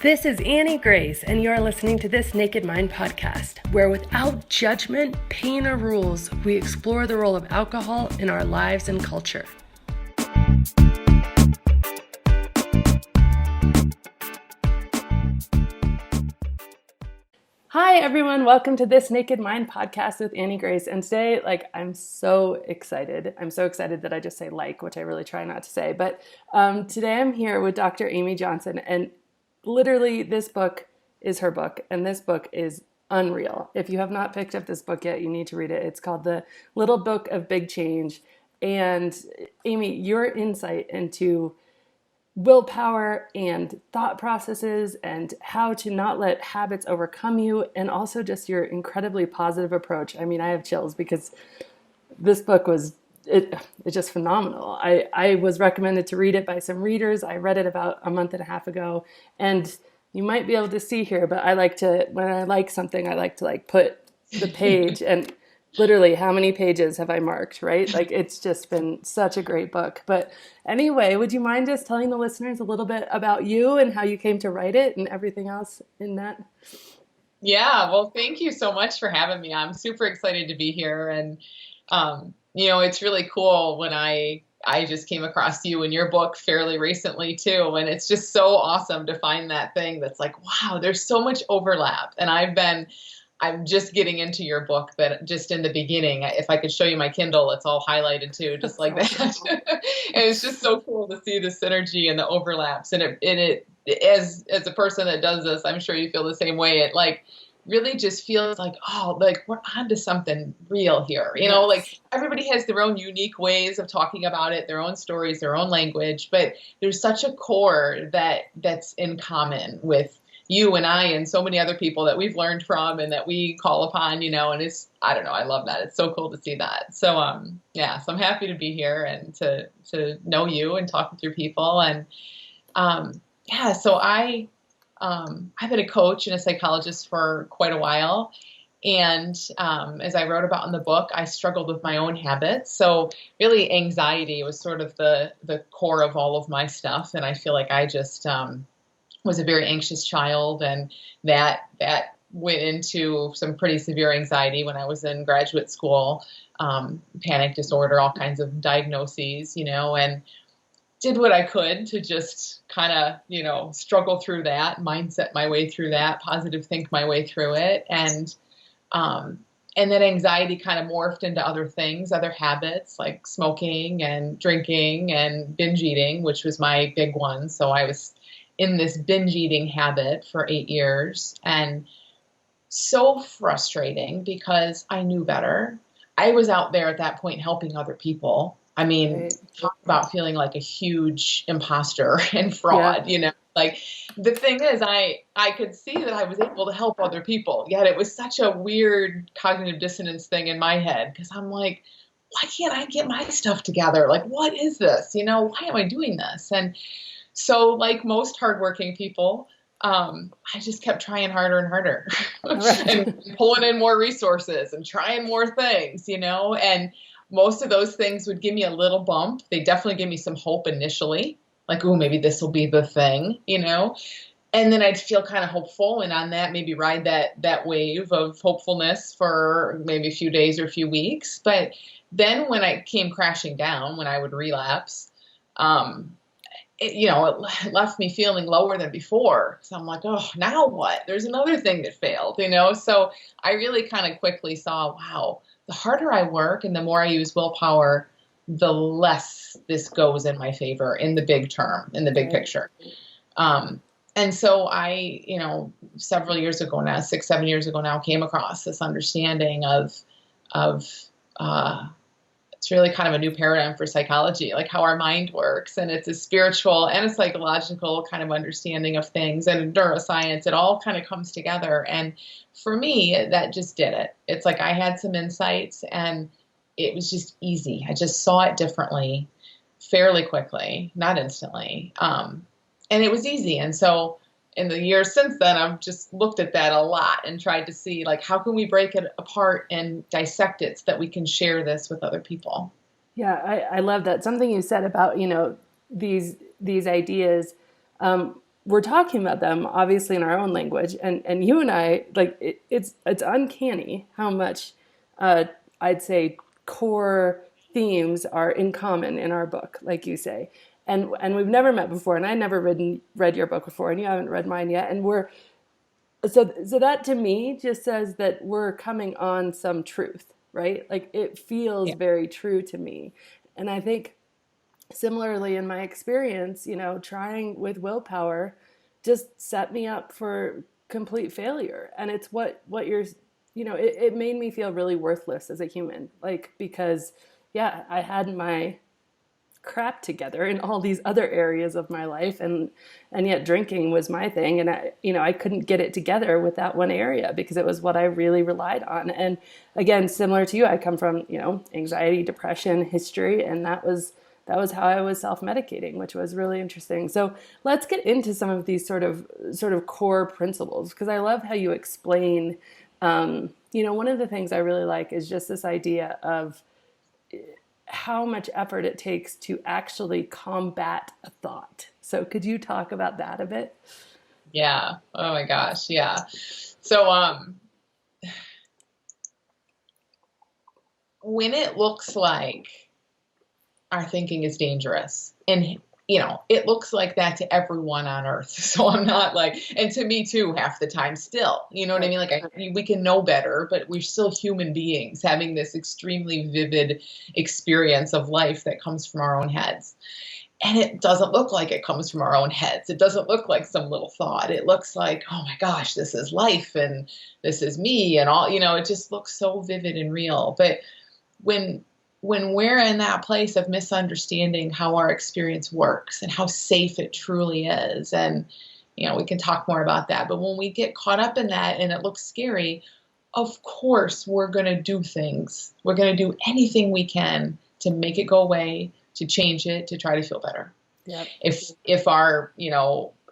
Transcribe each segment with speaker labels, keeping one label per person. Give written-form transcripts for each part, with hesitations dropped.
Speaker 1: This is Annie Grace, and you are listening to This Naked Mind podcast, where without judgment, pain, or rules, we explore the role of alcohol in our lives and culture. Hi, everyone. Welcome to This Naked Mind podcast with Annie Grace. And today, I'm so excited. I'm so excited that I just say which I really try not to say. But today I'm here with Dr. Amy Johnson, and literally, this book is her book, and this book is unreal. If you have not picked up this book yet, you need to read it. It's called The Little Book of Big Change. And Amy, your insight into willpower and thought processes and how to not let habits overcome you, and also just your incredibly positive approach. I mean, I have chills because this book was it's just phenomenal. I was recommended to read it by some readers. I read it about a month and a half ago, and you might be able to see here, but when I like something, I like to put the page and literally how many pages have I marked, right? It's just been such a great book. But anyway, would you mind just telling the listeners a little bit about you and how you came to write it and everything else in that?
Speaker 2: Yeah, well, thank you so much for having me. I'm super excited to be here. And, it's really cool when I just came across you and your book fairly recently too. And it's just so awesome to find that thing that's wow, there's so much overlap. And I'm just getting into your book, but just in the beginning, if I could show you my Kindle, it's all highlighted too, just like that. And it's just so cool to see the synergy and the overlaps. And it as a person that does this, I'm sure you feel the same way. It really just feels we're onto something real here.
Speaker 1: Yes.
Speaker 2: Everybody has their own unique ways of talking about it, their own stories, their own language, but there's such a core that's in common with you and I and so many other people that we've learned from and that we call upon, and it's, I don't know, I love that. It's so cool to see that. So, so I'm happy to be here and to know you and talk with your people. And, so I've been a coach and a psychologist for quite a while. And as I wrote about in the book, I struggled with my own habits. So really anxiety was sort of the core of all of my stuff. And I feel like I just was a very anxious child, and that went into some pretty severe anxiety when I was in graduate school, panic disorder, all kinds of diagnoses, and did what I could to just kind of, struggle through that, mindset my way through that, positive think my way through it. And then anxiety kind of morphed into other things, other habits like smoking and drinking and binge eating, which was my big one. So I was in this binge eating habit for 8 years, and so frustrating because I knew better. I was out there at that point helping other people. I mean,
Speaker 1: Right.
Speaker 2: Talk about feeling like a huge imposter and fraud,
Speaker 1: Yeah.
Speaker 2: The thing is, I could see that I was able to help other people, yet it was such a weird cognitive dissonance thing in my head, because I'm like, why can't I get my stuff together? What is this? Why am I doing this? And so like most hardworking people, I just kept trying harder and harder and pulling in more resources and trying more things, and most of those things would give me a little bump. They definitely give me some hope initially, oh, maybe this will be the thing, and then I'd feel kind of hopeful, and on that, maybe ride that wave of hopefulness for maybe a few days or a few weeks. But then when I came crashing down, when I would relapse, it left me feeling lower than before. So I'm like, oh, now what? There's another thing that failed, So I really kind of quickly saw, wow, the harder I work and the more I use willpower, the less this goes in my favor in the big term, in the big picture. And so I, several years ago now, 6, 7 years ago now, came across this understanding of it's really kind of a new paradigm for psychology, like how our mind works. And it's a spiritual and a psychological kind of understanding of things, and neuroscience. It all kind of comes together. And for me, that just did it. It's like I had some insights, and it was just easy. I just saw it differently, fairly quickly, not instantly. And it was easy. And so in the years since then, I've just looked at that a lot and tried to see, how can we break it apart and dissect it so that we can share this with other people.
Speaker 1: Yeah, I love that. Something you said about, these ideas we're talking about them obviously in our own language, and you and I, like, it's uncanny how much uh, I'd say core themes are in common in our book, like you say. And we've never met before, and I never read your book before, and you haven't read mine yet, and we're so that to me just says that we're coming on some truth, right? Like, it feels
Speaker 2: Yeah.
Speaker 1: very true to me. And I think similarly in my experience, trying with willpower just set me up for complete failure. And it's what you're, it made me feel really worthless as a human, like, because yeah, I had my crap together in all these other areas of my life, and yet drinking was my thing, and I couldn't get it together with that one area because it was what I really relied on. And again, similar to you, I come from anxiety, depression history, and that was how I was self-medicating, which was really interesting. So let's get into some of these sort of core principles, because I love how you explain. One of the things I really like is just this idea of how much effort it takes to actually combat a thought. So could you talk about that a bit?
Speaker 2: Yeah. Oh my gosh. Yeah. So, when it looks like our thinking is dangerous, and it looks like that to everyone on earth. So I'm not like, and to me too, half the time still, you know what I mean? Like, we can know better, but we're still human beings having this extremely vivid experience of life that comes from our own heads. And it doesn't look like it comes from our own heads. It doesn't look like some little thought. It looks like, oh my gosh, this is life, and this is me, and all, it just looks so vivid and real. But when we're in that place of misunderstanding how our experience works and how safe it truly is, and we can talk more about that, but when we get caught up in that and it looks scary, of course we're going to do things. We're going to do anything we can to make it go away, to change it, to try to feel better.
Speaker 1: Yep.
Speaker 2: If our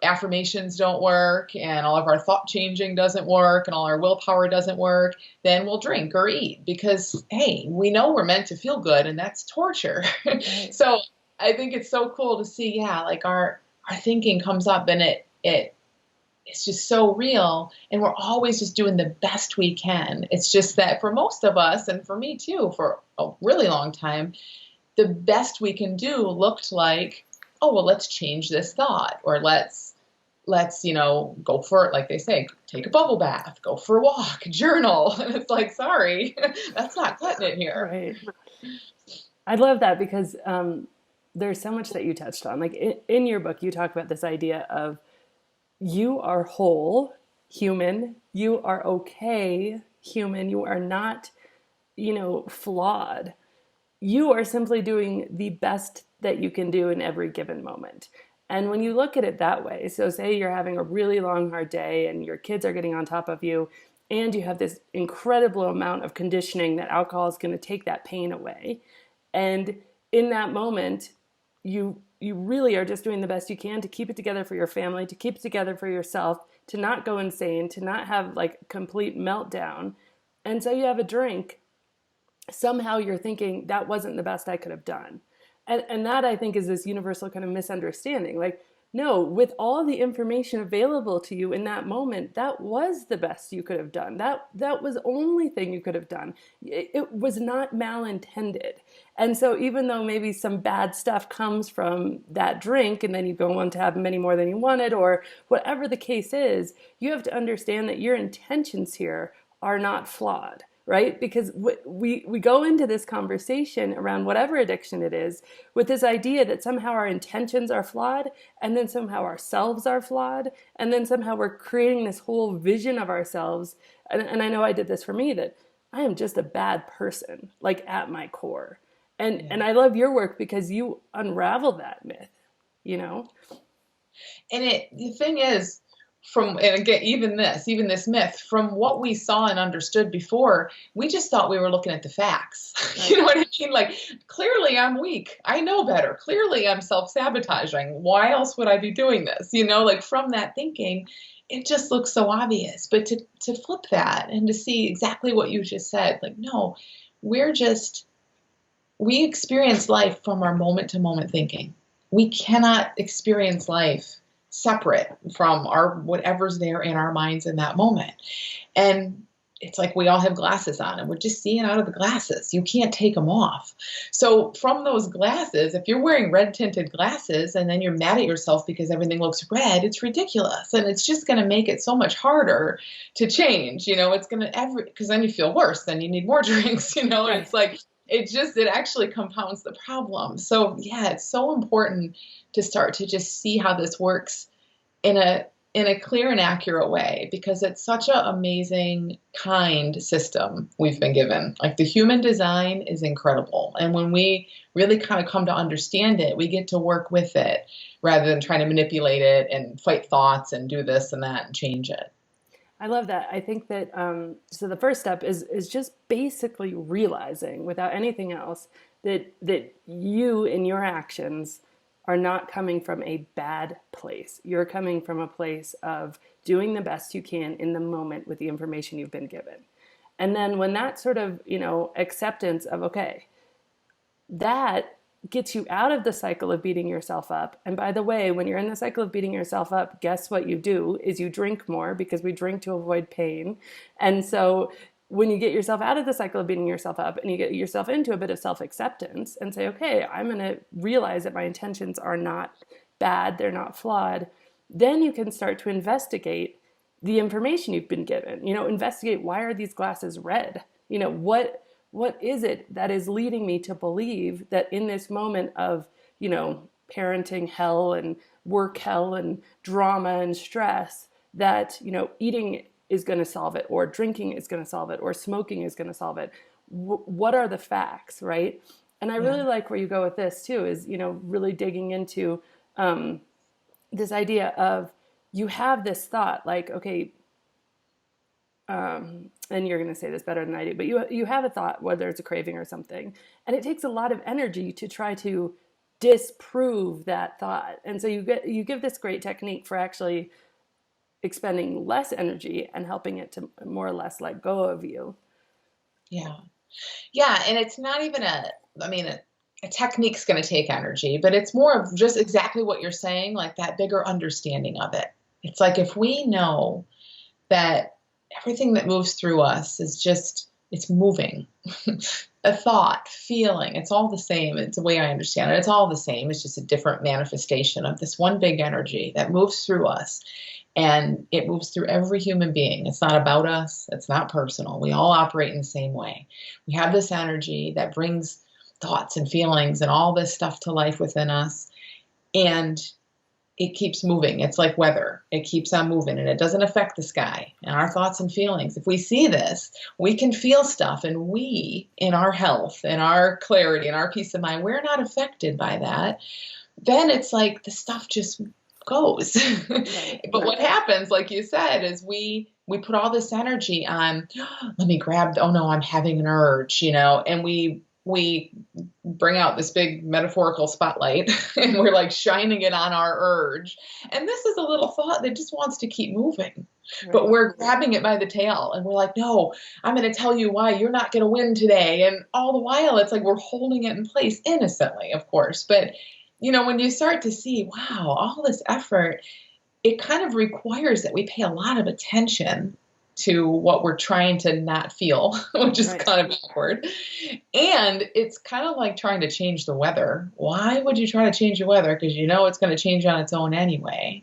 Speaker 2: affirmations don't work, and all of our thought changing doesn't work, and all our willpower doesn't work, then we'll drink or eat, because hey, we know we're meant to feel good, and that's torture.
Speaker 1: Right.
Speaker 2: So I think it's so cool to see, like, our thinking comes up, and it's just so real, and we're always just doing the best we can. It's just that for most of us, and for me too, for a really long time, the best we can do looked like, oh, well, let's change this thought, or let's go for it. Like they say, take a bubble bath, go for a walk, journal. And it's like, sorry, that's not cutting it here.
Speaker 1: Right. I love that, because there's so much that you touched on. Like, in your book, you talk about this idea of you are whole human, you are okay human, you are not, flawed. You are simply doing the best that you can do in every given moment. And when you look at it that way, so say you're having a really long, hard day and your kids are getting on top of you, and you have this incredible amount of conditioning that alcohol is going to take that pain away. And in that moment, you really are just doing the best you can to keep it together for your family, to keep it together for yourself, to not go insane, to not have like complete meltdown. And so you have a drink. Somehow you're thinking that wasn't the best I could have done. And that, I think, is this universal kind of misunderstanding. Like, no, with all the information available to you in that moment, that was the best you could have done. That was the only thing you could have done. It was not malintended. And so even though maybe some bad stuff comes from that drink, and then you go on to have many more than you wanted, or whatever the case is, you have to understand that your intentions here are not flawed. Right? Because we go into this conversation around whatever addiction it is with this idea that somehow our intentions are flawed, and then somehow ourselves are flawed, and then somehow we're creating this whole vision of ourselves. And I know I did this for me, that I am just a bad person, like, at my core. And I love your work because you unravel that myth,
Speaker 2: And the thing is, and again, even this myth, from what we saw and understood before, we just thought we were looking at the facts. Right. You know what I mean? Like, clearly I'm weak. I know better. Clearly I'm self-sabotaging. Why else would I be doing this? Like, from that thinking, it just looks so obvious. But to flip that and to see exactly what you just said, like, no, we experience life from our moment to moment thinking. We cannot experience life separate from our whatever's there in our minds in that moment. And it's like we all have glasses on and we're just seeing out of the glasses. You can't take them off. So from those glasses, if you're wearing red tinted glasses and then you're mad at yourself because everything looks red, it's ridiculous. And it's just going to make it so much harder to change. It's going to because then you feel worse, then you need more drinks, and
Speaker 1: Right.
Speaker 2: it's like, it actually compounds the problem. So yeah, it's so important to start to just see how this works in a clear and accurate way, because it's such an amazing, kind system we've been given. Like, the human design is incredible. And when we really kind of come to understand it, we get to work with it rather than trying to manipulate it and fight thoughts and do this and that and change it.
Speaker 1: I love that. I think that so the first step is just basically realizing, without anything else, that you in your actions are not coming from a bad place. You're coming from a place of doing the best you can in the moment with the information you've been given. And then when that sort of, acceptance of, okay, that gets you out of the cycle of beating yourself up. And by the way, when you're in the cycle of beating yourself up, guess what you do is you drink more, because we drink to avoid pain. And so when you get yourself out of the cycle of beating yourself up and you get yourself into a bit of self-acceptance and say, okay, I'm going to realize that my intentions are not bad, they're not flawed, then you can start to investigate the information you've been given. Investigate, why are these glasses red? What is it that is leading me to believe that in this moment of, parenting hell and work hell and drama and stress, that, eating is going to solve it, or drinking is going to solve it, or smoking is going to solve it? What are the facts, right? And I
Speaker 2: Yeah.
Speaker 1: really like where you go with this too, is, really digging into this idea of, you have this thought like, okay, and you're going to say this better than I do, but you have a thought, whether it's a craving or something, and it takes a lot of energy to try to disprove that thought. And so you give this great technique for actually expending less energy and helping it to more or less let go of you.
Speaker 2: Yeah. Yeah. And it's not even I mean, a technique's going to take energy, but it's more of just exactly what you're saying, like that bigger understanding of it. It's like, if we know that everything that moves through us is just, it's moving. A thought, feeling, it's all the same. It's the way I understand it. It's all the same. It's just a different manifestation of this one big energy that moves through us. And it moves through every human being. It's not about us. It's not personal. We all operate in the same way. We have this energy that brings thoughts and feelings and all this stuff to life within us. And it keeps moving. It's like weather. It keeps on moving, and it doesn't affect the sky and our thoughts and feelings. If we see this, we can feel stuff, and we, in our health and our clarity and our peace of mind, we're not affected by that. Then it's like the stuff just goes.
Speaker 1: Right.
Speaker 2: But what happens, like you said, is we put all this energy on, let me grab, oh no, I'm having an urge, and we bring out this big metaphorical spotlight and we're like shining it on our urge. And this is a little thought that just wants to keep moving, but
Speaker 1: Right.
Speaker 2: we're grabbing it by the tail and we're like, no, I'm going to tell you why you're not going to win today. And all the while it's like we're holding it in place innocently, of course. But when you start to see, wow, all this effort, it kind of requires that we pay a lot of attention to what we're trying to not feel, which is
Speaker 1: Right.
Speaker 2: kind of backward. And it's kind of like trying to change the weather. Why would you try to change the weather? Because it's going to change on its own anyway.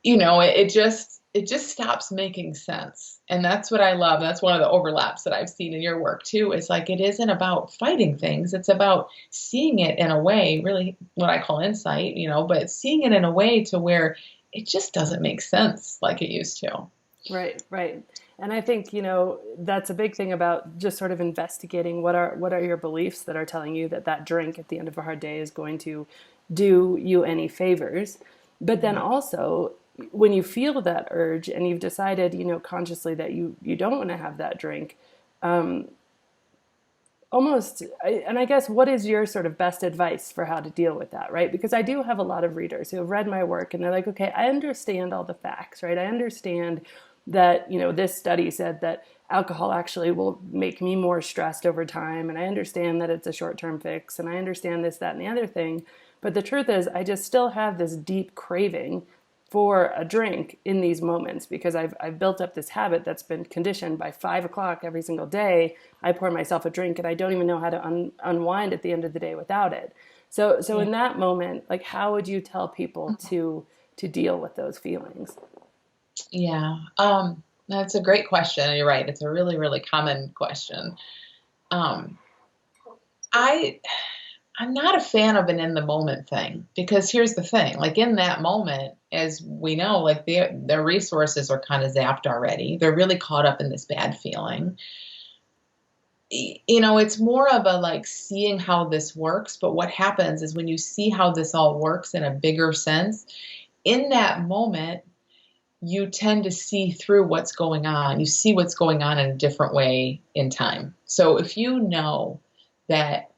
Speaker 2: It just stops making sense. And that's what I love. That's one of the overlaps that I've seen in your work too. It's like, it isn't about fighting things. It's about seeing it in a way, really what I call insight, but seeing it in a way to where it just doesn't make sense like it used to.
Speaker 1: Right, right. And I think, that's a big thing about just sort of investigating what are your beliefs that are telling you that drink at the end of a hard day is going to do you any favors. But then
Speaker 2: Yeah.
Speaker 1: also, when you feel that urge and you've decided, consciously that you don't want to have that drink, and I guess, what is your sort of best advice for how to deal with that, right? Because I do have a lot of readers who have read my work and they're like, okay, I understand all the facts, right? I understand that, this study said that alcohol actually will make me more stressed over time. And I understand that it's a short-term fix. And I understand this, that, and the other thing. But the truth is, I just still have this deep craving for a drink in these moments because I've built up this habit that's been conditioned by 5 o'clock every single day. I pour myself a drink and I don't even know how to unwind at the end of the day without it. So
Speaker 2: Yeah.
Speaker 1: in that moment, like, how would you tell people to deal with those feelings?
Speaker 2: Yeah. That's a great question. You're right. It's a really, really common question. Um, I I'm not a fan of an in the moment thing because here's the thing, like in that moment, as we know, like their resources are kind of zapped already. They're really caught up in this bad feeling. It's more of a like seeing how this works, but what happens is when you see how this all works in a bigger sense, in that moment, you tend to see through what's going on. You see what's going on in a different way in time. So if you know that,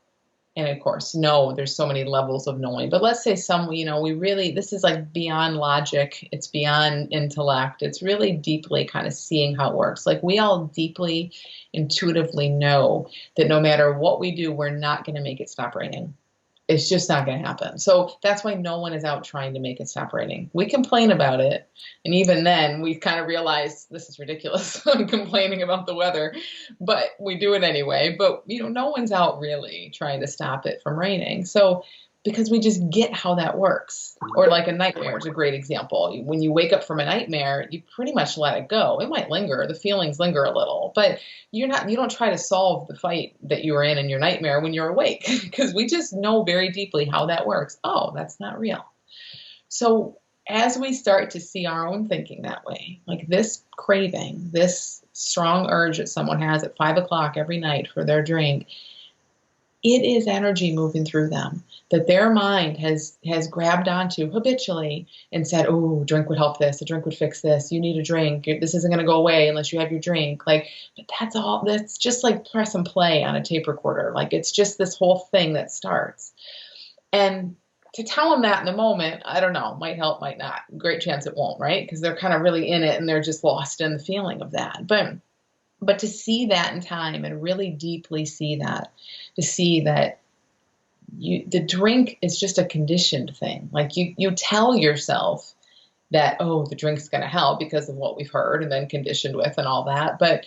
Speaker 2: and of course, no, there's so many levels of knowing, but let's say this is like beyond logic. It's beyond intellect. It's really deeply kind of seeing how it works. Like we all deeply intuitively know that no matter what we do, we're not going to make it stop raining. It's just not going to happen. So that's why no one is out trying to make it stop raining. We complain about it. And even then, we kind of realize this is ridiculous. I'm complaining about the weather, but we do it anyway. But, no one's out really trying to stop it from raining. So because we just get how that works. Or like a nightmare is a great example. When you wake up from a nightmare, you pretty much let it go. It might linger, the feelings linger a little, but you don't try to solve the fight that you were in your nightmare when you're awake because we just know very deeply how that works. Oh, that's not real. So as we start to see our own thinking that way, like this craving, this strong urge that someone has at 5 o'clock every night for their drink, it is energy moving through them that their mind has grabbed onto habitually and said, oh, drink would help this. A drink would fix this. You need a drink. This isn't going to go away unless you have your drink. Like, but that's just like press and play on a tape recorder. Like, it's just this whole thing that starts. And to tell them that in the moment, I don't know, might help, might not. Great chance it won't, right? Because they're kind of really in it and they're just lost in the feeling of that. But to see that in time and really deeply see that, to see that the drink is just a conditioned thing. Like you tell yourself that, oh, the drink's going to help because of what we've heard and then conditioned with and all that. But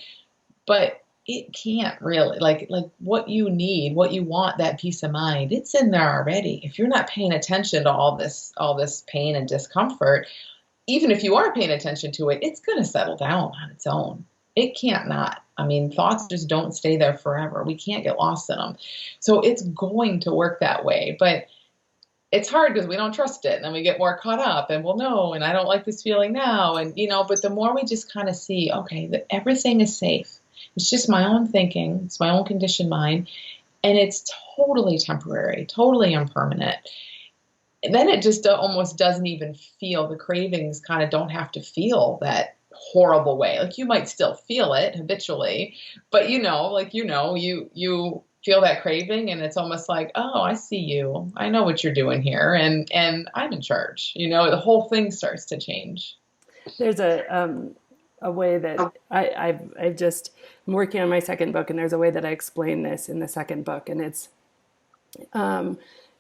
Speaker 2: it can't really, like what you need, what you want, that peace of mind, it's in there already. If you're not paying attention to all this pain and discomfort, even if you are paying attention to it, it's going to settle down on its own. It can't not. I mean, thoughts just don't stay there forever. We can't get lost in them. So it's going to work that way. But it's hard because we don't trust it. And then we get more caught up and, well, no, and I don't like this feeling now. And, but the more we just kind of see, okay, that everything is safe. It's just my own thinking. It's my own conditioned mind. And it's totally temporary, totally impermanent. And then it just almost doesn't even feel, the cravings kind of don't have to feel that horrible way. Like you might still feel it habitually, but you feel that craving and it's almost like, oh, I see you. I know what you're doing here and I'm in charge. The whole thing starts to change.
Speaker 1: There's a way that I've just I'm working on my second book, and there's a way that I explain this in the second book, and it's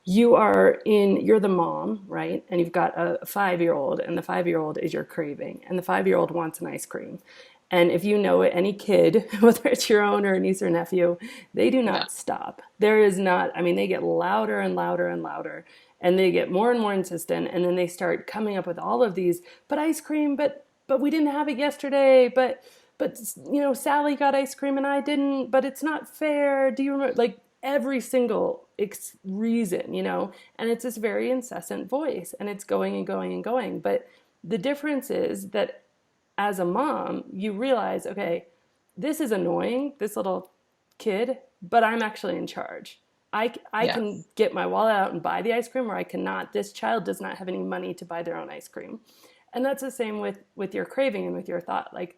Speaker 1: you're the mom, right? And you've got a 5-year-old, and the 5-year-old is your craving, and the 5-year-old wants an ice cream. And if you know it, any kid, whether it's your own or a niece or nephew, they do
Speaker 2: Yeah.
Speaker 1: not stop. There is not, I mean, they get louder and louder and louder, and they get more and more insistent, and then they start coming up with all of these, but ice cream, but we didn't have it yesterday, but Sally got ice cream and I didn't, but it's not fair. Do you remember? Like every single reason, and it's this very incessant voice, and it's going and going and going. But the difference is that as a mom, you realize, okay, this is annoying, this little kid, but I'm actually in charge. I can
Speaker 2: Yes.
Speaker 1: get my wallet out and buy the ice cream, or I cannot. This child does not have any money to buy their own ice cream. And that's the same with your craving and with your thought. Like,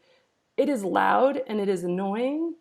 Speaker 1: it is loud and it is annoying,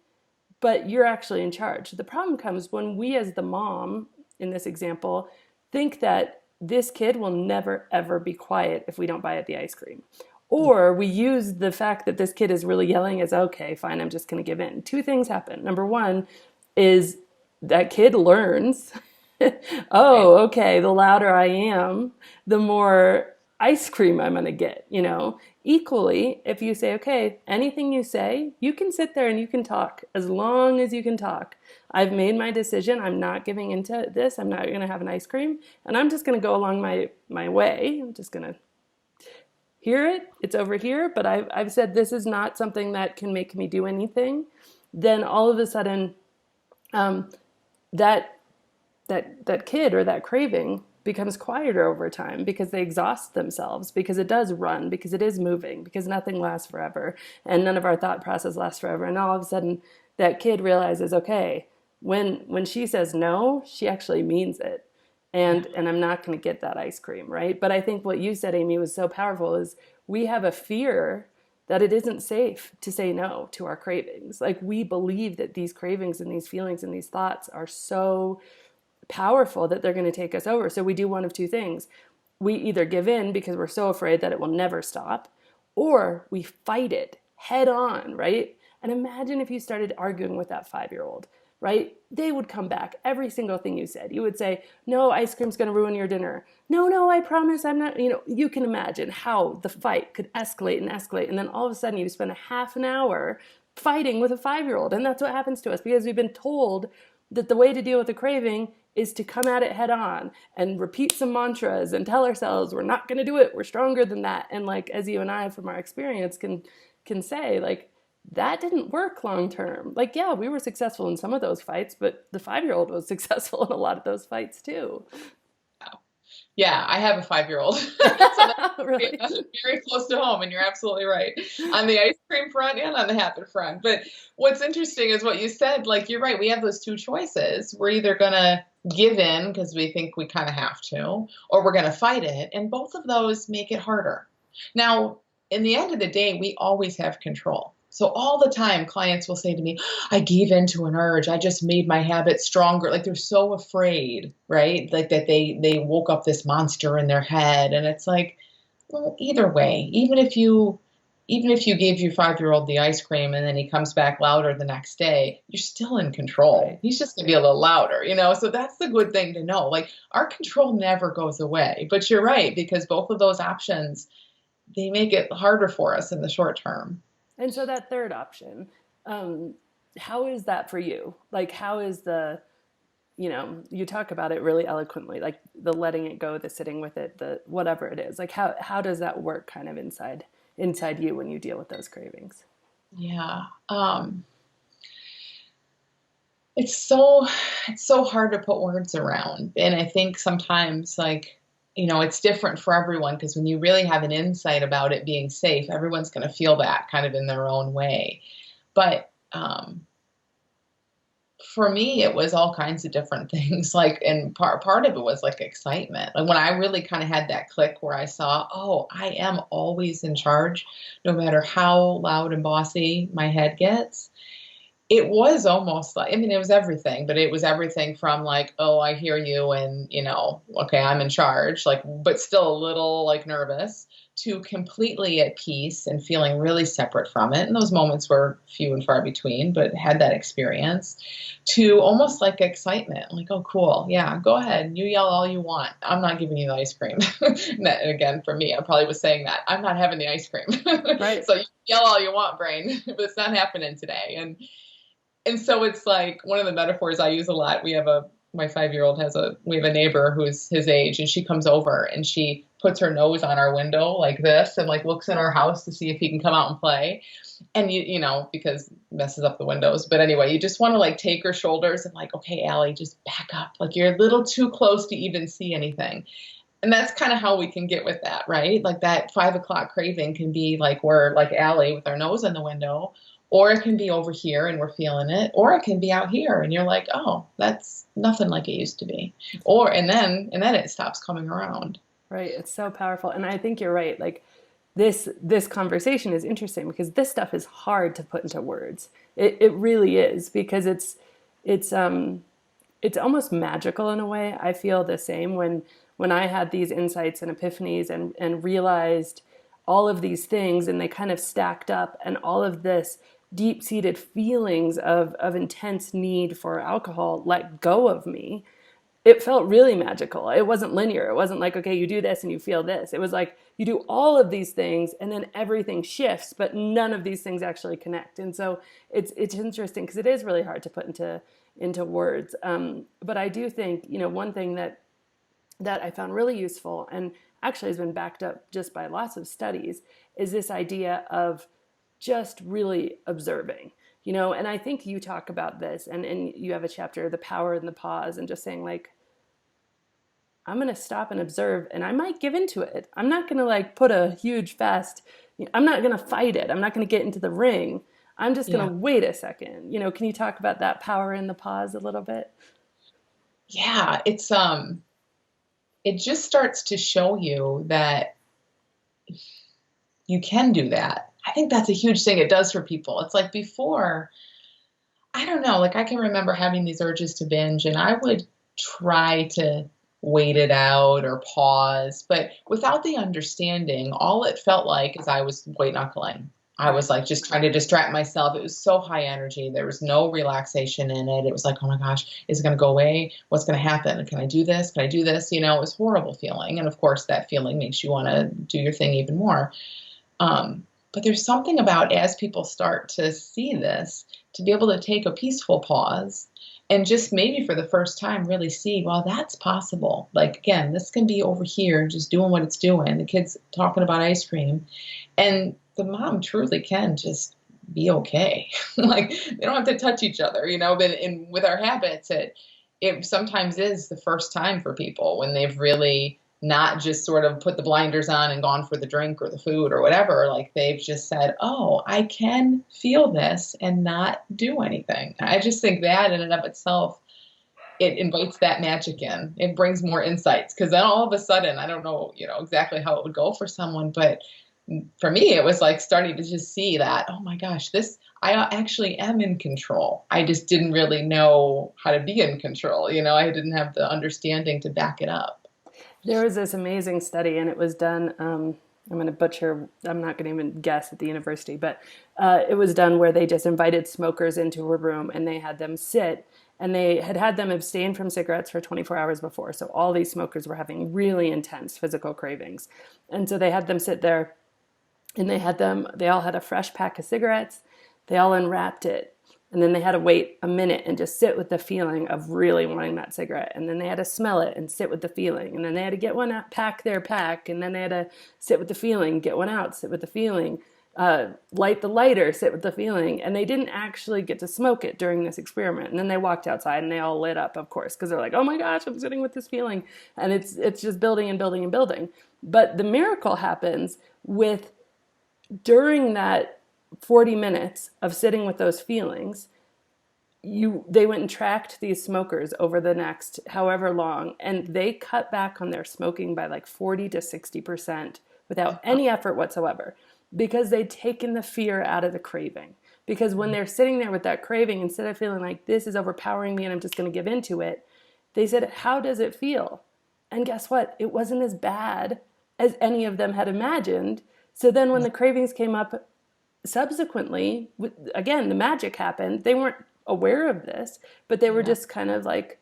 Speaker 1: but you're actually in charge. The problem comes when we, as the mom in this example, think that this kid will never ever be quiet if we don't buy it the ice cream. Or we use the fact that this kid is really yelling as, okay, fine, I'm just going to give in. Two things happen. Number one is that kid learns
Speaker 2: Right.
Speaker 1: Oh, okay. The louder I am, the more ice cream I'm going to get, you know? Equally, if you say, okay, anything you say, you can sit there and you can talk as long as you can talk. I've made my decision. I'm not giving into this. I'm not going to have an ice cream. And I'm just going to go along my way. I'm just going to hear it. It's over here. But I've said this is not something that can make me do anything. Then all of a sudden, um, that that kid or that craving becomes quieter over time because they exhaust themselves, because it does run, because it is moving, because nothing lasts forever and none of our thought process lasts forever. And all of a sudden that kid realizes, okay, when she says no, she actually means it.
Speaker 2: Yeah.
Speaker 1: And I'm not going to get that ice cream, right? But I think what you said, Amy, was so powerful is we have a fear that it isn't safe to say no to our cravings. Like we believe that these cravings and these feelings and these thoughts are so powerful that they're going to take us over. So we do one of two things. We either give in because we're so afraid that it will never stop, or we fight it head on, right? And imagine if you started arguing with that 5-year-old, right? They would come back every single thing you said. You would say, no, ice cream's going to ruin your dinner. No, no, I promise I'm not, you know, you can imagine how the fight could escalate and escalate. And then all of a sudden you spend a half an hour fighting with a 5-year-old. And that's what happens to us because we've been told that the way to deal with a craving is to come at it head on and repeat some mantras and tell ourselves we're not going to do it, we're stronger than that. And like as you and I from our experience can say, like that didn't work long term. Like yeah, we were successful in some of those fights, but the 5-year-old was successful in a lot of those fights too.
Speaker 2: Yeah, I have a 5-year-old. So that's
Speaker 1: Really.
Speaker 2: very close to home, and you're absolutely right on the ice cream front and on the habit front. But what's interesting is what you said. Like, you're right. We have those two choices. We're either going to give in because we think we kind of have to, or we're going to fight it. And both of those make it harder. Now, in the end of the day, we always have control. So all the time, clients will say to me, I gave in to an urge. I just made my habit stronger. Like they're so afraid, right? Like that they woke up this monster in their head. And it's like, well, either way, even if you gave your 5-year-old the ice cream and then he comes back louder the next day, you're still in control.
Speaker 1: Right.
Speaker 2: He's just gonna be a little louder, you know? So that's the good thing to know. Like our control never goes away. But you're right, because both of those options, they make it harder for us in the short term.
Speaker 1: And so that third option, um, how is that for you? Like how is the, you know, you talk about it really eloquently, like the letting it go, the sitting with it, the whatever it is. Like how does that work kind of inside you when you deal with those cravings?
Speaker 2: Yeah. It's so hard to put words around. And I think sometimes like, it's different for everyone because when you really have an insight about it being safe, everyone's going to feel that kind of in their own way. But for me, it was all kinds of different things. Like, and part of it was like excitement. Like when I really kind of had that click where I saw, oh, I am always in charge, no matter how loud and bossy my head gets. It was almost like, I mean, it was everything, but it was everything from like, oh, I hear you and, okay, I'm in charge, like, but still a little like nervous, to completely at peace and feeling really separate from it. And those moments were few and far between, but had that experience, to almost like excitement, like, oh, cool. Yeah, go ahead. You yell all you want. I'm not giving you the ice cream. And again, for me, I probably was saying that I'm not having the ice cream.
Speaker 1: Right.
Speaker 2: So you yell all you want, brain, but it's not happening today. And so it's like one of the metaphors I use a lot. My 5-year-old we have a neighbor who's his age, and she comes over and she puts her nose on our window like this and like looks in our house to see if he can come out and play. And because it messes up the windows. But anyway, you just want to like take her shoulders and like, okay, Allie, just back up. Like you're a little too close to even see anything. And that's kind of how we can get with that, right? Like that 5 o'clock craving can be like we're like Allie with our nose in the window, or it can be over here and we're feeling it, or it can be out here and you're like, oh, that's nothing like it used to be. And then it stops coming around.
Speaker 1: Right. It's so powerful. And I think you're right. Like this conversation is interesting because this stuff is hard to put into words. It really is because it's it's almost magical in a way. I feel the same when I had these insights and epiphanies and realized all of these things and they kind of stacked up and all of this deep-seated feelings of intense need for alcohol let go of me. it felt really magical. It wasn't linear. It wasn't like, okay, you do this and you feel this. It was like you do all of these things and then everything shifts, but none of these things actually connect. And so it's interesting because it is really hard to put into words. But I do think, one thing that I found really useful and actually has been backed up just by lots of studies is this idea of just really observing. And I think you talk about this, and you have a chapter, the power in the pause, and just saying like, I'm going to stop and observe, and I might give into it. I'm not going to like put a huge fast, I'm not going to fight it. I'm not going to get into the ring. I'm just going
Speaker 2: Yeah.
Speaker 1: to wait a second. Can you talk about that power in the pause a little bit?
Speaker 2: Yeah, it just starts to show you that you can do that. I think that's a huge thing it does for people. It's like before, I don't know, like I can remember having these urges to binge and I would try to wait it out or pause, but without the understanding, all it felt like is I was white knuckling. I
Speaker 1: Right.
Speaker 2: was like just trying to distract myself. It was so high energy. There was no relaxation in it. It was like, oh my gosh, is it going to go away? What's going to happen? Can I do this? Can I do this? It was a horrible feeling. And of course, that feeling makes you want to do your thing even more. But there's something about as people start to see this, to be able to take a peaceful pause and just maybe for the first time really see, well, that's possible. Like, again, this can be over here just doing what it's doing. The kid's talking about ice cream. And the mom truly can just be okay. Like, they don't have to touch each other, but with our habits, it sometimes is the first time for people when they've really not just sort of put the blinders on and gone for the drink or the food or whatever. Like they've just said, oh, I can feel this and not do anything. I just think that in and of itself, it invites that magic in. It brings more insights because then all of a sudden, I don't know, exactly how it would go for someone, but for me, it was like starting to just see that, oh my gosh, I actually am in control. I just didn't really know how to be in control. I didn't have the understanding to back it up.
Speaker 1: There was this amazing study, and it was done. I'm going to butcher. I'm not going to even guess at the university, but it was done where they just invited smokers into a room and they had them sit, and they had them abstain from cigarettes for 24 hours before. So all these smokers were having really intense physical cravings, and so they had them sit there, and they all had a fresh pack of cigarettes. They all unwrapped it, and then they had to wait a minute and just sit with the feeling of really wanting that cigarette. And then they had to smell it and sit with the feeling. And then they had to get one out, pack their pack. And then they had to sit with the feeling, get one out, sit with the feeling, light the lighter, sit with the feeling. And they didn't actually get to smoke it during this experiment. And then they walked outside and they all lit up, of course, because they're like, oh my gosh, I'm sitting with this feeling. And it's just building and building and building. But the miracle happens with during that 40 minutes of sitting with those feelings, they went and tracked these smokers over the next however long, and they cut back on their smoking by like 40 to 60% without any effort whatsoever, because they'd taken the fear out of the craving. Because when they're sitting there with that craving, instead of feeling like this is overpowering me and I'm just going to give into it, they said, how does it feel? And guess what? It wasn't as bad as any of them had imagined. So then when the cravings came up subsequently, again, the magic happened. They weren't aware of this, but they were just kind of like,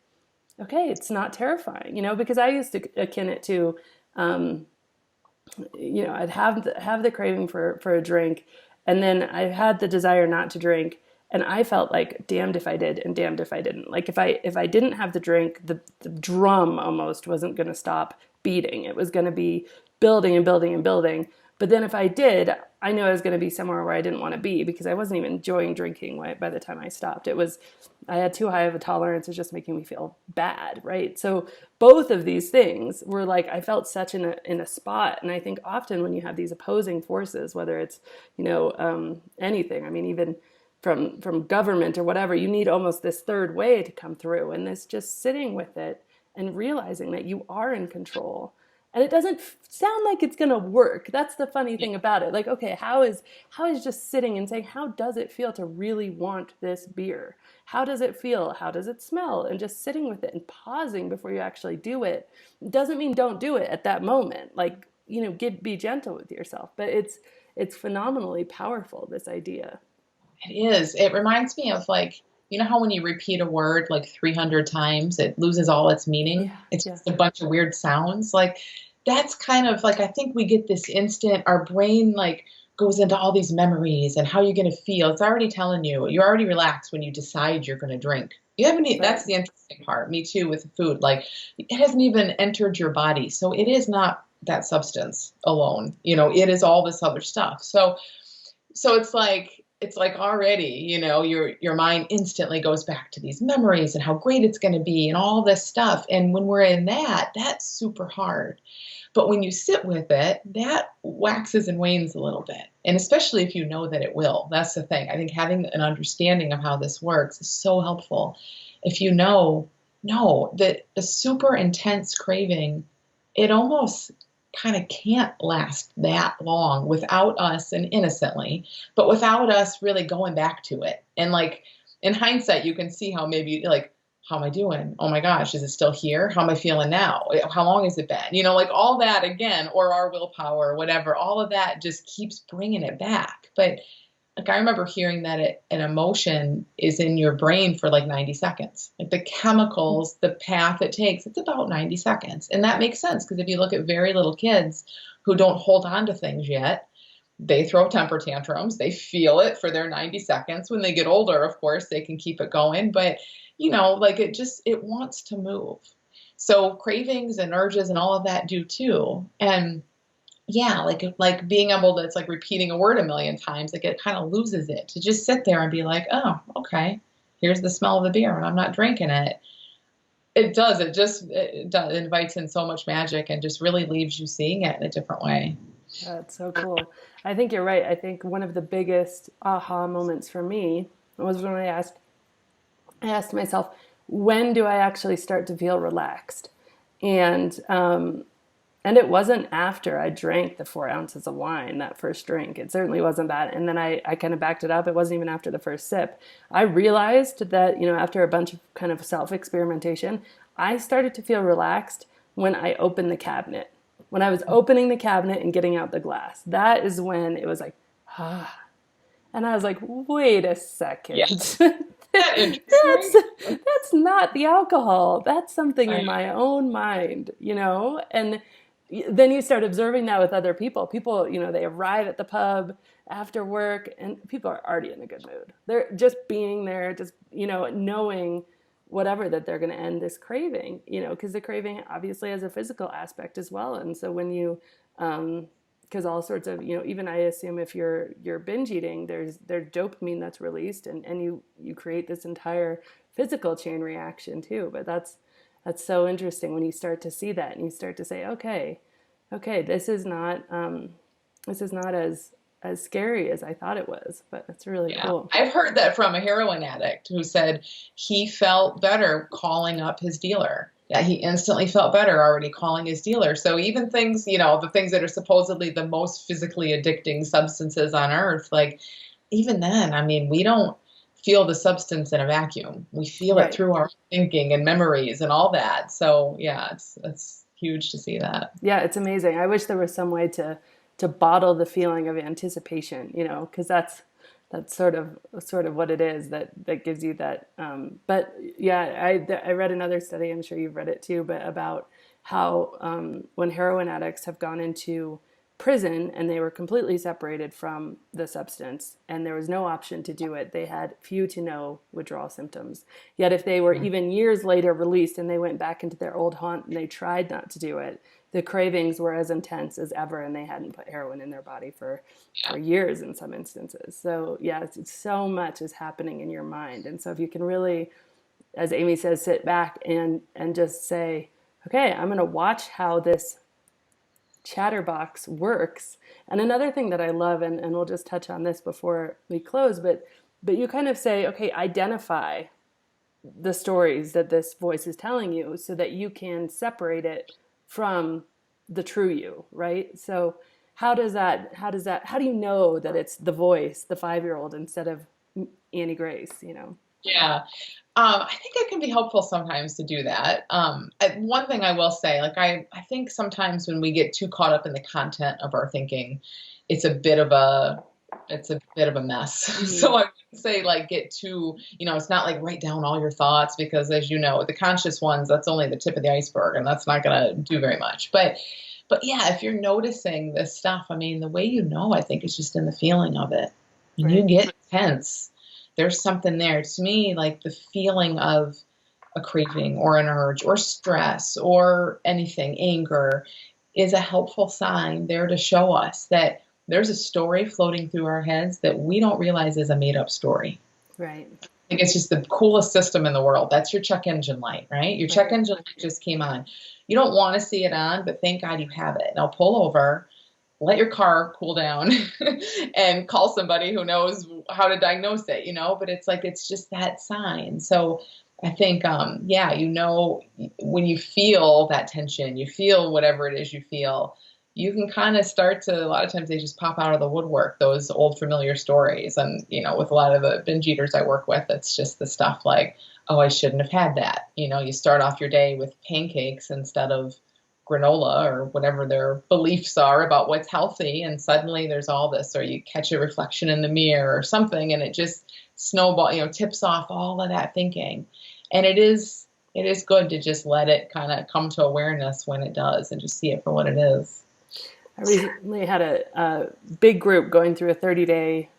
Speaker 1: okay, it's not terrifying, because I used to akin it to, I'd have the craving for a drink, and then I had the desire not to drink, and I felt like damned if I did and damned if I didn't. Like if I didn't have the drink, the drum almost wasn't going to stop beating. It was going to be building and building and building. But then if I did, I knew I was going to be somewhere where I didn't want to be, because I wasn't even enjoying drinking by the time I stopped. I had too high of a tolerance. It was just making me feel bad, right? So both of these things were like, I felt such in a spot. And I think often when you have these opposing forces, whether it's, anything, I mean, even from government or whatever, you need almost this third way to come through. And this just sitting with it and realizing that you are in control. And it doesn't sound like it's going to work. That's the funny thing about it. Like, okay, how is just sitting and saying, how does it feel to really want this beer? How does it feel? How does it smell? And just sitting with it and pausing before you actually do it. Doesn't mean don't do it at that moment. Like, be gentle with yourself. But it's phenomenally powerful, this idea.
Speaker 2: It is. It reminds me of like You know how when you repeat a word like 300 times, it loses all its meaning?
Speaker 1: Yeah,
Speaker 2: It's
Speaker 1: yeah,
Speaker 2: just a bunch of weird sounds. Like that's kind of like I think we get this instant, our brain like goes into all these memories and how you're going to feel. It's already telling you, you're already relaxed when you decide you're going to drink. You haven't,
Speaker 1: right.
Speaker 2: that's the interesting part. Me too with food. Like it hasn't even entered your body. So it is not that substance alone. It is all this other stuff. So it's like already, your mind instantly goes back to these memories and how great it's going to be and all this stuff. And when we're in that, that's super hard. But when you sit with it, that waxes and wanes a little bit. And especially if you know that it will. That's the thing. I think having an understanding of how this works is so helpful. If you know that a super intense craving, it almost kind of can't last that long without us, and innocently, but without us really going back to it. And like in hindsight, you can see how maybe like, how am I doing? Oh my gosh, is it still here? How am I feeling now? How long has it been? Like all that again, or our willpower, or whatever, all of that just keeps bringing it back. But like I remember hearing that an emotion is in your brain for like 90 seconds. Like the chemicals, the path it takes, it's about 90 seconds. And that makes sense because if you look at very little kids who don't hold on to things yet, they throw temper tantrums. They feel it for their 90 seconds. When they get older, of course, they can keep it going. But, like it wants to move. So cravings and urges and all of that do too. And yeah, like being able to, it's like repeating a word a million times, like it kind of loses it to just sit there and be like, oh, okay, here's the smell of the beer and I'm not drinking it. It invites in so much magic and just really leaves you seeing it in a different way.
Speaker 1: That's so cool. I think you're right. I think one of the biggest aha moments for me was when I asked myself, when do I actually start to feel relaxed? And and it wasn't after I drank the 4 ounces of wine, that first drink. It certainly wasn't that. And then I kind of backed it up. It wasn't even after the first sip. I realized that, after a bunch of kind of self experimentation, I started to feel relaxed when I opened the cabinet. When I was opening the cabinet and getting out the glass, that is when it was like, ah. And I was like, wait a second.
Speaker 2: Yeah.
Speaker 1: that's
Speaker 2: Interesting.
Speaker 1: that's not the alcohol. That's something in
Speaker 2: Right.
Speaker 1: my own mind. And then you start observing that with other people. People, they arrive at the pub after work and people are already in a good mood. They're just being there, just, knowing whatever that they're going to end this craving, because the craving obviously has a physical aspect as well. And so when you, because all sorts of, even I assume if you're binge eating, there's dopamine that's released, and you create this entire physical chain reaction too. But that's so interesting when you start to see that and you start to say, okay, this is not as scary as I thought it was. But it's really
Speaker 2: Yeah.
Speaker 1: cool.
Speaker 2: I've heard that from a heroin addict who said he felt better calling up his dealer. Yeah, he instantly felt better already calling his dealer. So even things, the things that are supposedly the most physically addicting substances on earth, like even then, I mean, we don't feel the substance in a vacuum. We feel it
Speaker 1: Right.
Speaker 2: through our thinking and memories and all that. So yeah, it's huge to see that.
Speaker 1: Yeah, it's amazing. I wish there was some way to bottle the feeling of anticipation, because that's sort of what it is that gives you that. But yeah, I read another study. I'm sure you've read it too, but about how when heroin addicts have gone into prison and they were completely separated from the substance and there was no option to do it, they had few to no withdrawal symptoms. Yet if they were even years later released and they went back into their old haunt and they tried not to do it, the cravings were as intense as ever and they hadn't put heroin in their body for years in some instances. So yeah, it's so much is happening in your mind. And so if you can really, as Amy says, sit back and just say, okay, I'm going to watch how this chatterbox works. And another thing that I love, and we'll just touch on this before we close, but you kind of say, okay, identify the stories that this voice is telling you so that you can separate it from the true you, right? So how do you know that it's the voice, the 5-year-old, instead of Annie Grace?
Speaker 2: Yeah. I think it can be helpful sometimes to do that. One thing I will say, like I think sometimes when we get too caught up in the content of our thinking, it's a bit of a it's a bit of a mess.
Speaker 1: Mm-hmm.
Speaker 2: So I would say like get too, it's not like write down all your thoughts because as you know, the conscious ones, that's only the tip of the iceberg and that's not going to do very much. But yeah, if you're noticing this stuff, I mean, the way I think is just in the feeling of it. When you
Speaker 1: Right.
Speaker 2: get tense, there's something there. To me, like the feeling of a craving or an urge or stress or anything, anger, is a helpful sign there to show us that there's a story floating through our heads that we don't realize is a made up story.
Speaker 1: Right.
Speaker 2: I think it's just the coolest system in the world. That's your check engine light, right? Your check
Speaker 1: Right.
Speaker 2: engine light just came on. You don't want to see it on, but thank God you have it. Now pull over, let your car cool down, and call somebody who knows how to diagnose it, but it's like, it's just that sign. So I think, yeah, when you feel that tension, you feel whatever it is you feel, you can kind of start to, a lot of times they just pop out of the woodwork, those old familiar stories. And, with a lot of the binge eaters I work with, it's just the stuff like, oh, I shouldn't have had that. You start off your day with pancakes instead of granola or whatever their beliefs are about what's healthy. And suddenly there's all this, or you catch a reflection in the mirror or something, and it just tips off all of that thinking. And it is good to just let it kind of come to awareness when it does and just see it for what it is.
Speaker 1: I recently had a big group going through a 30-day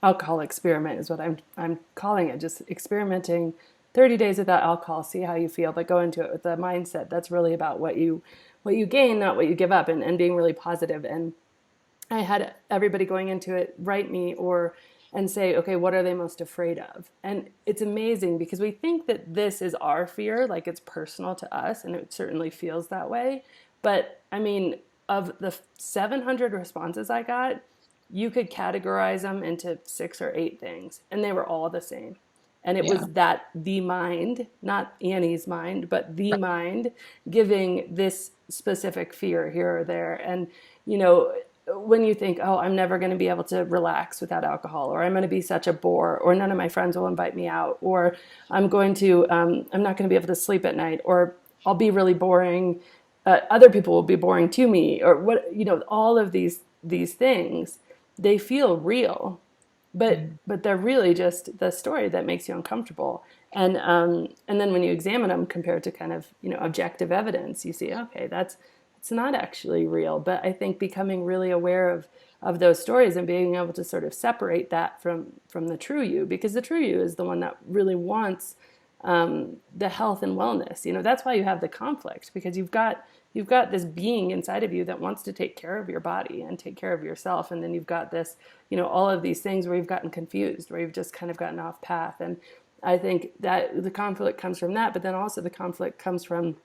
Speaker 1: alcohol experiment, is what I'm calling it. Just experimenting 30 days without alcohol, see how you feel, but go into it with the mindset that's really about what you gain, not what you give up, and being really positive. And I had everybody going into it write me and say, okay, what are they most afraid of? And it's amazing because we think that this is our fear, like it's personal to us, and it certainly feels that way. But I mean, of the 700 responses I got, you could categorize them into 6 or 8 things, and they were all the same. And it
Speaker 2: Yeah.
Speaker 1: was that the mind, not Annie's mind, but the mind giving this specific fear here or there. And, you know, when you think, oh, I'm never going to be able to relax without alcohol, or I'm going to be such a bore, or none of my friends will invite me out, or I'm not going to be able to sleep at night, or I'll be really boring. Other people will be boring to me, or what, all of these things, they feel real, but they're really just the story that makes you uncomfortable. And then when you examine them compared to kind of objective evidence, you see, okay, it's not actually real. But I think becoming really aware of those stories and being able to sort of separate that from the true you, because the true you is the one that really wants the health and wellness. That's why you have the conflict, because you've got this being inside of you that wants to take care of your body and take care of yourself, and then you've got this, all of these things where you've gotten confused, where you've just kind of gotten off path. And I think that the conflict comes from that, but then also the conflict comes from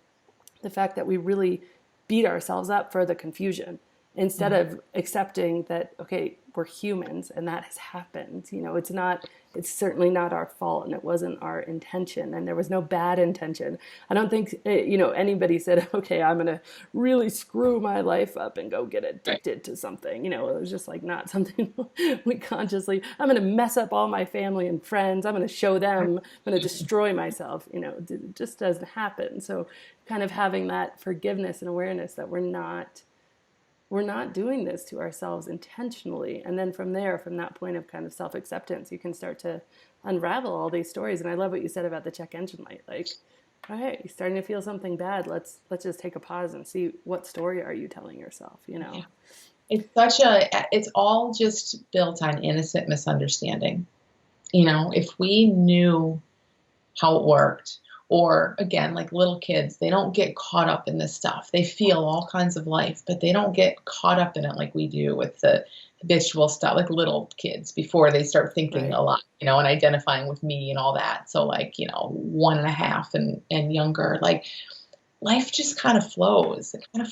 Speaker 1: the fact that we really beat ourselves up for the confusion instead of accepting that, okay, we're humans and that has happened. It's certainly not our fault, and it wasn't our intention, and there was no bad intention. I don't think anybody said, okay, I'm gonna really screw my life up and go get
Speaker 2: Right.
Speaker 1: addicted to something. It was just like not something we consciously, I'm gonna mess up all my family and friends, I'm gonna show them, I'm gonna destroy myself. It just doesn't happen. So kind of having that forgiveness and awareness that we're not doing this to ourselves intentionally. And then from that point of kind of self-acceptance, you can start to unravel all these stories. And I love what you said about the check engine light. Like, all right, you're starting to feel something bad. Let's just take a pause and see, what story are you telling yourself,
Speaker 2: Yeah. It's all just built on innocent misunderstanding. If we knew how it worked, or again, like little kids, they don't get caught up in this stuff. They feel all kinds of life, but they don't get caught up in it like we do with the habitual stuff, like little kids before they start thinking
Speaker 1: right?
Speaker 2: a lot, and identifying with me and all that. So like, 1.5 and younger, like life just kind of flows. And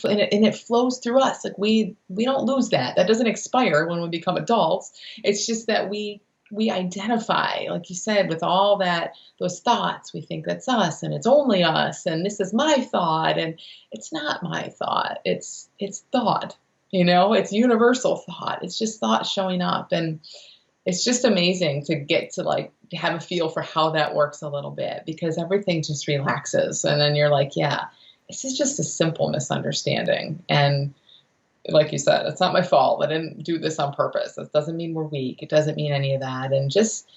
Speaker 2: it flows through us. Like we don't lose that. That doesn't expire when we become adults. It's just that we identify, like you said, with all those thoughts. We think that's us, and it's only us, and this is my thought, and it's not my thought. It's thought. It's universal thought. It's just thought showing up, and it's just amazing to get to like have a feel for how that works a little bit, because everything just relaxes, and then you're like, yeah, this is just a simple misunderstanding, and like you said, it's not my fault. I didn't do this on purpose. It doesn't mean we're weak. It doesn't mean any of that. And just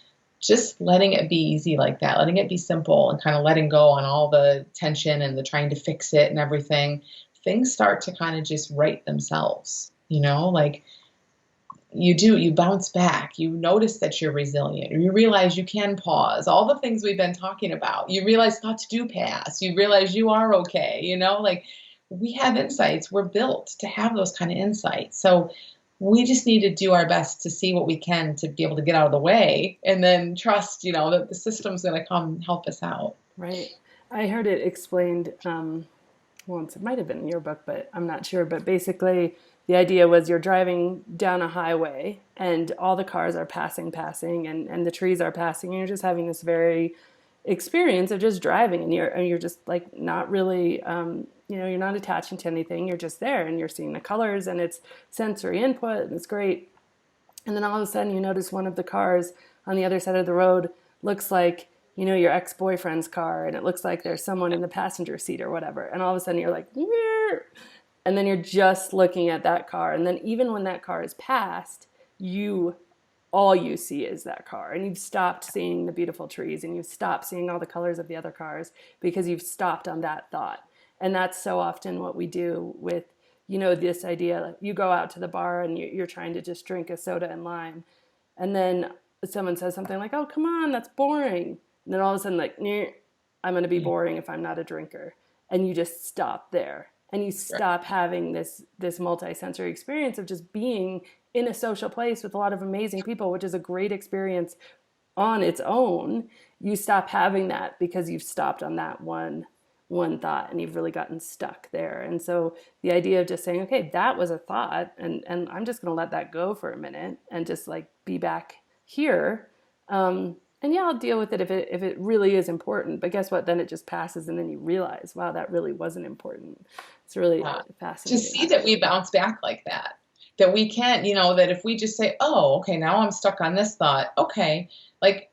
Speaker 2: letting it be easy like that, letting it be simple and kind of letting go on all the tension and the trying to fix it and everything, things start to kind of just right themselves, like you bounce back, you notice that you're resilient, you realize you can pause, all the things we've been talking about, you realize thoughts do pass, you realize you are okay, like we have insights, we're built to have those kind of insights. So we just need to do our best to see what we can to be able to get out of the way and then trust, that the system's going to come help us out.
Speaker 1: Right. I heard it explained once. It might have been in your book, but I'm not sure. But basically, the idea was you're driving down a highway and all the cars are passing, and the trees are passing, and you're just having this very experience of just driving, and you're just like not really, you're not attaching to anything. You're just there, and you're seeing the colors, and it's sensory input, and it's great. And then all of a sudden, you notice one of the cars on the other side of the road looks like, your ex-boyfriend's car, and it looks like there's someone in the passenger seat or whatever. And all of a sudden, you're like, "Meow." And then you're just looking at that car. And then even when that car is passed, all you see is that car. And you've stopped seeing the beautiful trees, and you've stopped seeing all the colors of the other cars because you've stopped on that thought. And that's so often what we do with, this idea. Like you go out to the bar and you're trying to just drink a soda and lime. And then someone says something like, "Oh, come on, that's boring." And then all of a sudden, like, I'm going to be boring if I'm not a drinker. And you just stop there. And you stop having this multi-sensory experience of just being in a social place with a lot of amazing people, which is a great experience on its own. You stop having that because you've stopped on that one thought, and you've really gotten stuck there. And so the idea of just saying, okay, that was a thought, and I'm just going to let that go for a minute and just like be back here. And yeah, I'll deal with it if it really is important. But guess what? Then it just passes, and then you realize, wow, that really wasn't important. It's really fascinating.
Speaker 2: To see that we bounce back like that, that we can't, that if we just say, oh, okay, now I'm stuck on this thought. Okay, like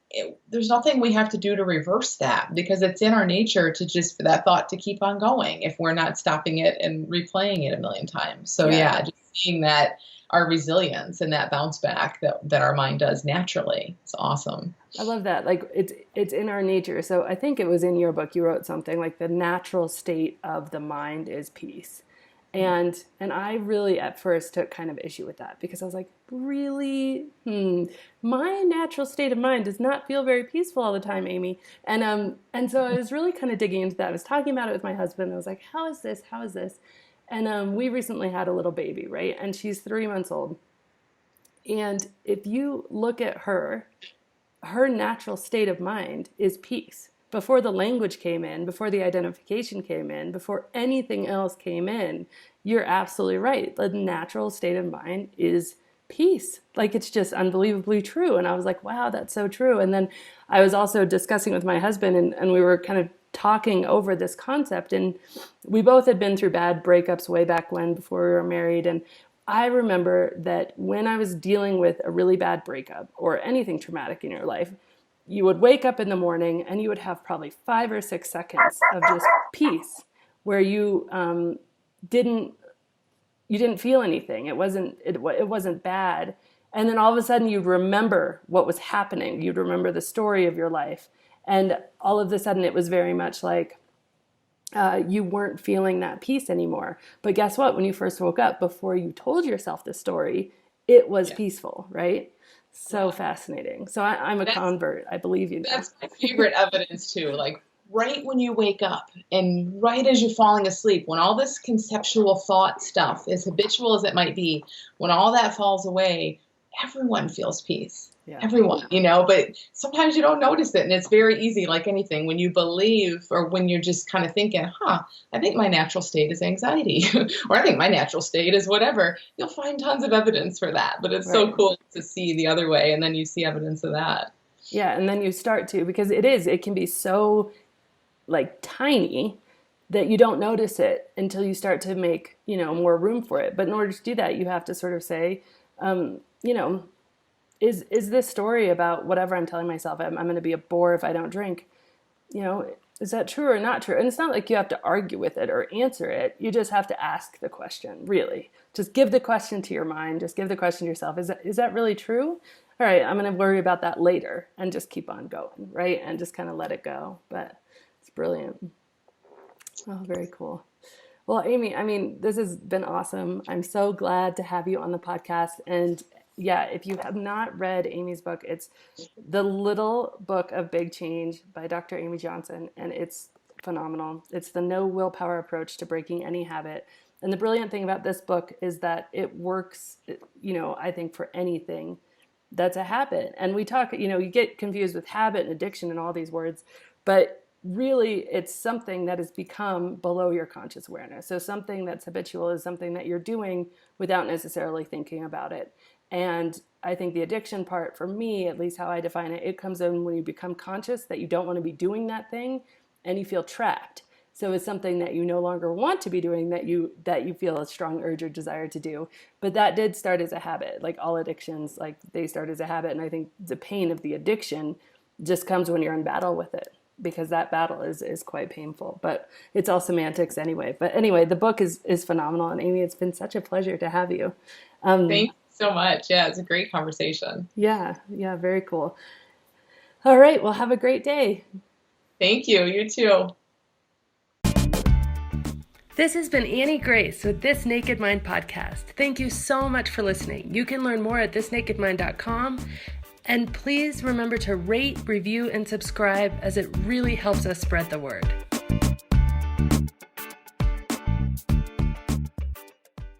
Speaker 2: there's nothing we have to do to reverse that, because it's in our nature to just for that thought to keep on going if we're not stopping it and replaying it a million times. So yeah just seeing that our resilience and that bounce back that our mind does naturally. It's awesome.
Speaker 1: I love that. Like it's in our nature. So I think it was in your book, you wrote something like the natural state of the mind is peace. And I really at first took kind of issue with that because I was like, really? My natural state of mind does not feel very peaceful all the time, Amy. And so I was really kind of digging into that. I was talking about it with my husband. I was like, how is this? How is this? And we recently had a little baby, right? And she's 3 months old. And if you look at her natural state of mind is peace. Before the language came in, before the identification came in, before anything else came in, you're absolutely right. The natural state of mind is peace. Like it's just unbelievably true. And I was like, wow, that's so true. And then I was also discussing with my husband, and we were kind of talking over this concept. And we both had been through bad breakups way back when, before we were married. And I remember that when I was dealing with a really bad breakup or anything traumatic in your life, you would wake up in the morning and you would have probably 5 or 6 seconds of just peace where you didn't feel anything. It wasn't bad. And then all of a sudden you'd remember what was happening. You'd remember the story of your life. And all of a sudden it was very much like you weren't feeling that peace anymore. But guess what? When you first woke up, before you told yourself the story, it was peaceful, right? So fascinating. So I'm a convert. I believe you now.
Speaker 2: That's my favorite evidence too. Like right when you wake up and right as you're falling asleep, when all this conceptual thought stuff, as habitual as it might be, when all that falls away, everyone feels peace. Yeah. Everyone, but sometimes you don't notice it. And it's very easy, like anything, when you believe or when you're just kind of thinking, I think my natural state is anxiety or I think my natural state is whatever. You'll find tons of evidence for that. But it's so cool to see the other way. And then you see evidence of that.
Speaker 1: Yeah. And then you start to, because it can be so like tiny that you don't notice it until you start to make, more room for it. But in order to do that, you have to sort of say, is this story about whatever I'm telling myself, I'm going to be a bore if I don't drink, is that true or not true? And it's not like you have to argue with it or answer it. You just have to ask the question, really. Just give the question to your mind. Just give the question to yourself. Is that really true? All right, I'm going to worry about that later and just keep on going, right? And just kind of let it go. But it's brilliant. Oh, very cool. Well, Amy, I mean, this has been awesome. I'm so glad to have you on the podcast. And yeah, if you have not read Amy's book, it's The Little Book of Big Change by Dr. Amy Johnson, and it's phenomenal. It's the no willpower approach to breaking any habit. And the brilliant thing about this book is that it works, I think for anything that's a habit. And we talk, you get confused with habit and addiction and all these words, but really it's something that has become below your conscious awareness. So something that's habitual is something that you're doing without necessarily thinking about it. And I think the addiction part, for me, at least how I define it, it comes in when you become conscious that you don't want to be doing that thing and you feel trapped. So it's something that you no longer want to be doing that you feel a strong urge or desire to do. But that did start as a habit. Like all addictions, like they start as a habit. And I think the pain of the addiction just comes when you're in battle with it, because that battle is quite painful. But it's all semantics anyway. But anyway, the book is phenomenal. And Amy, it's been such a pleasure to have you.
Speaker 2: Thank you so much. Yeah, it's a great conversation.
Speaker 1: Yeah, very cool. All right, well, have a great day.
Speaker 2: Thank you. You too.
Speaker 1: This has been Annie Grace with This Naked Mind podcast. Thank you so much for listening. You can learn more at thisnakedmind.com. And please remember to rate, review, and subscribe, as it really helps us spread the word.